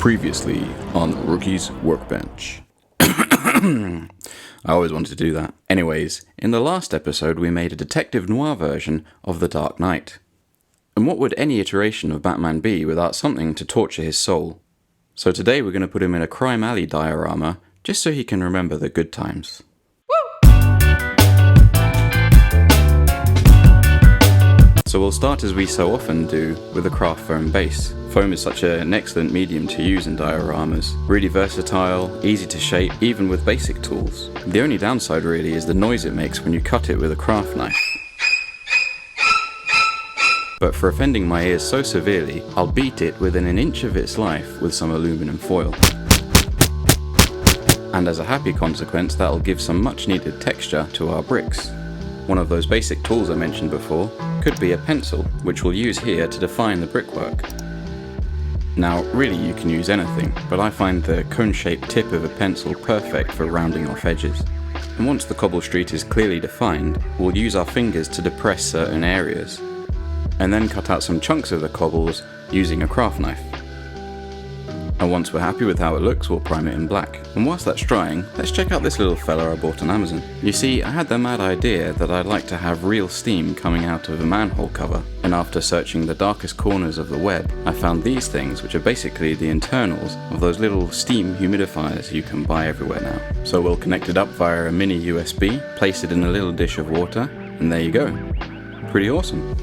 Previously on Rookie's Workbench. I always wanted to do that. Anyways, in the last episode we made a detective noir version of The Dark Knight. And what would any iteration of Batman be without something to torture his soul? So today we're going to put him in a crime alley diorama just so he can remember the good times. So we'll start as we so often do with a craft foam base. Foam is such an excellent medium to use in dioramas. Really versatile, easy to shape, even with basic tools. The only downside really is the noise it makes when you cut it with a craft knife. But for offending my ears so severely, I'll beat it within an inch of its life with some aluminum foil. And as a happy consequence, that'll give some much needed texture to our bricks. One of those basic tools I mentioned before could be a pencil, which we'll use here to define the brickwork. Now, really you can use anything, but I find the cone-shaped tip of a pencil perfect for rounding off edges. And once the cobble street is clearly defined, we'll use our fingers to depress certain areas, and then cut out some chunks of the cobbles using a craft knife. And once we're happy with how it looks, we'll prime it in black. And whilst that's drying, let's check out this little fella I bought on Amazon. You see, I had the mad idea that I'd like to have real steam coming out of a manhole cover, and after searching the darkest corners of the web, I found these things, which are basically the internals of those little steam humidifiers you can buy everywhere now. So we'll connect it up via a mini USB, place it in a little dish of water, and there you go. Pretty awesome.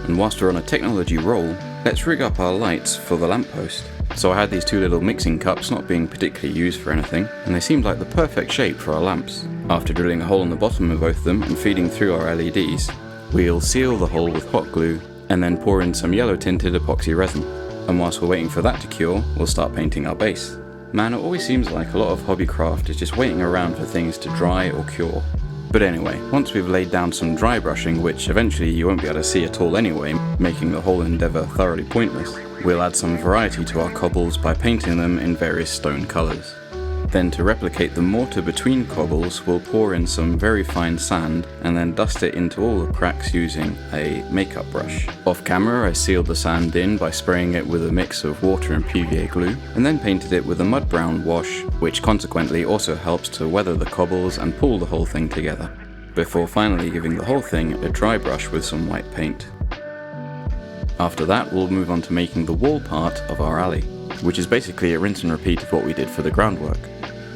And whilst we're on a technology roll, let's rig up our lights for the lamppost. So I had these two little mixing cups not being particularly used for anything, and they seemed like the perfect shape for our lamps. After drilling a hole in the bottom of both of them and feeding through our LEDs, we'll seal the hole with hot glue and then pour in some yellow tinted epoxy resin. And whilst we're waiting for that to cure, we'll start painting our base. Man, it always seems like a lot of hobbycraft is just waiting around for things to dry or cure. But anyway, once we've laid down some dry brushing, which eventually you won't be able to see at all anyway, making the whole endeavour thoroughly pointless, we'll add some variety to our cobbles by painting them in various stone colours. Then to replicate the mortar between cobbles, we'll pour in some very fine sand and then dust it into all the cracks using a makeup brush. Off camera, I sealed the sand in by spraying it with a mix of water and PVA glue, and then painted it with a mud brown wash, which consequently also helps to weather the cobbles and pull the whole thing together, before finally giving the whole thing a dry brush with some white paint. After that, we'll move on to making the wall part of our alley, which is basically a rinse and repeat of what we did for the groundwork.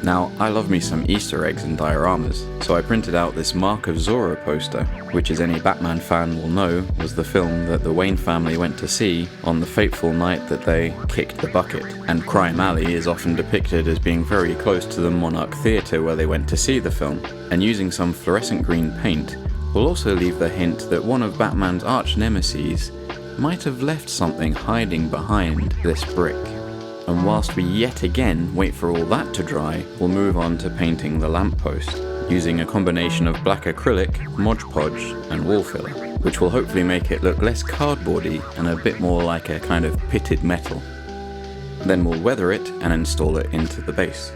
Now, I love me some Easter eggs in dioramas, so I printed out this Mark of Zorro poster, which as any Batman fan will know, was the film that the Wayne family went to see on the fateful night that they kicked the bucket. And Crime Alley is often depicted as being very close to the Monarch Theatre where they went to see the film, and using some fluorescent green paint, will also leave the hint that one of Batman's arch nemeses might have left something hiding behind this brick. And whilst we yet again wait for all that to dry, we'll move on to painting the lamppost, using a combination of black acrylic, Mod Podge and wall filler, which will hopefully make it look less cardboardy and a bit more like a kind of pitted metal. Then we'll weather it and install it into the base.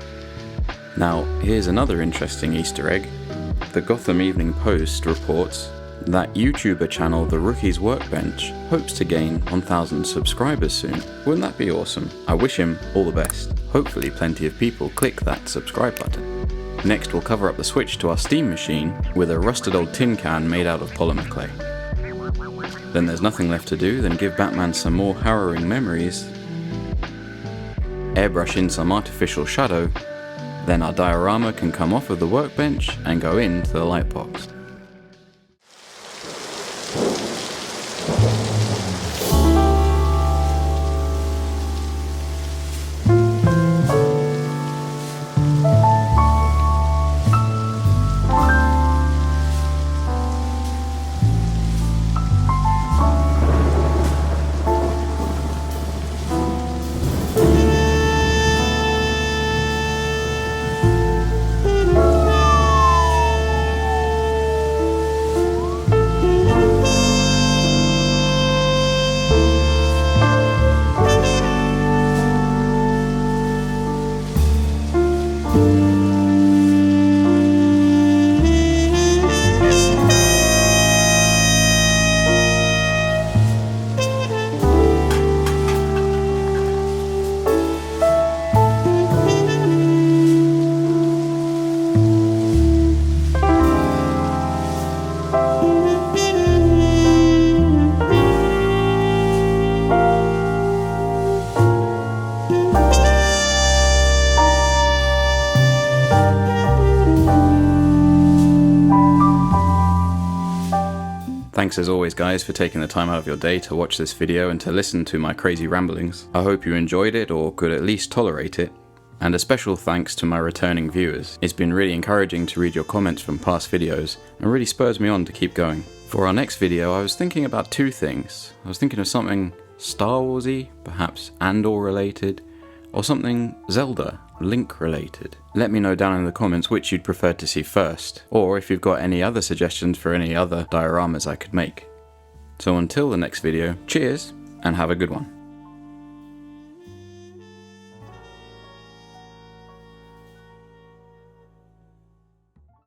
Now, here's another interesting Easter egg. The Gotham Evening Post reports that YouTuber channel The Rookie's Workbench hopes to gain 1,000 subscribers soon. Wouldn't that be awesome? I wish him all the best. Hopefully plenty of people click that subscribe button. Next we'll cover up the switch to our steam machine with a rusted old tin can made out of polymer clay. Then there's nothing left to do than give Batman some more harrowing memories, airbrush in some artificial shadow, then our diorama can come off of the workbench and go into the lightbox. Thanks as always guys for taking the time out of your day to watch this video and to listen to my crazy ramblings. I hope you enjoyed it or could at least tolerate it. And a special thanks to my returning viewers. It's been really encouraging to read your comments from past videos and really spurs me on to keep going. For our next video I was thinking about two things. I was thinking of something Star Warsy, perhaps Andor related, or something Zelda, Link related. Let me know down in the comments which you'd prefer to see first, or if you've got any other suggestions for any other dioramas I could make. So until the next video, cheers and have a good one.